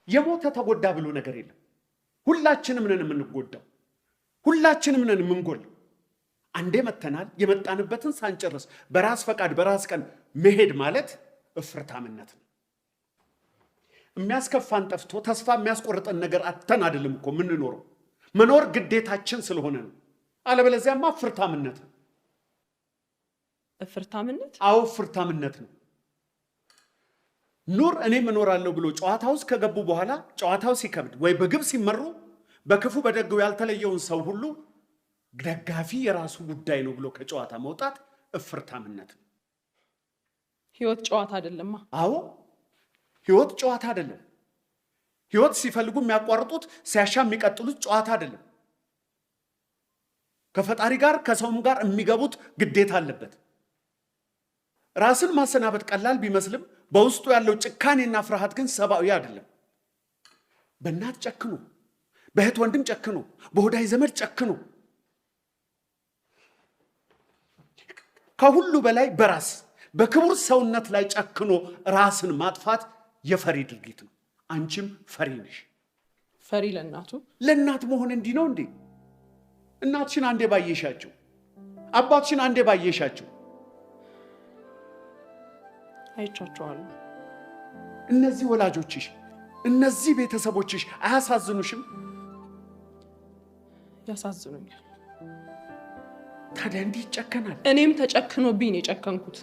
የሞተ ተጎዳ ብሎ ነገር የለም። ሁላችንም ነን የምንጎዳው፣ ሁላችንም ነን የምንጎል። አንዴ መተናል። የመጣንበትን ሳንጨርስ በራስ ፈቃድ በራስ ቀን መሄድ ማለት እፍርታምነት ነው። የሚያስከፋን ጠፍቶ ተስፋ የሚያስቆርጠን ነገር አተን አይደለም እኮ የምንኖረው። መኖር ግዴታችን ስለሆነ ነው። አለበለዚያማ እፍርታምነት ነው። እፍርታምነት? አዎ እፍርታምነት ነው። ኑር እኔም እኖራለሁ ብሎ ጨዋታ ውስጥ ከገቡ በኋላ ጨዋታው ሲከብድ ወይ በግብ ሲመሩ በክፉ በደጉ ያልተለየውን ሰው ሁሉ ደጋፊ የራሱ ጉዳይ ነው ብሎ ከጨዋታ መውጣት እፍርታምነት ነው። ህይወት ጨዋታ አይደለማ። አዎ ህይወት ጨዋታ አይደለም። ህይወት ሲፈልጉ የሚያቋርጡት ሲያሻ የሚቀጥሉት ጨዋታ አይደለም። ከፈጣሪ ጋር ከሰውም ጋር የሚገቡት ግዴታ አለበት። ራስን ማሰናበት ቀላል ቢመስልም በውስጡ ያለው ጭካኔና ፍርሃት ግን ሰብአዊ አይደለም። በእናት ጨክኑ፣ በእህት ወንድም ጨክኑ፣ በወዳጅ ዘመድ ጨክኑ። ከሁሉ በላይ በራስ በክቡር ሰውነት ላይ ጨክኖ ራስን ማጥፋት የፈሪ ድርጊት ነው። አንቺም ፈሪ ነሽ። ፈሪ ለእናቱ? ለእናት መሆን እንዲህ ነው እንዴ? እናትሽን አንዴ ባየሻቸው፣ አባትሽን አንዴ ባየሻቸው። አይቻቸዋለሁ። እነዚህ ወላጆችሽ፣ እነዚህ ቤተሰቦችሽ አያሳዝኑሽም? ያሳዝኑኛል። ታዲያ እንዲህ ይጨከናል? እኔም ተጨክኖብኝ ነው የጨከንኩት።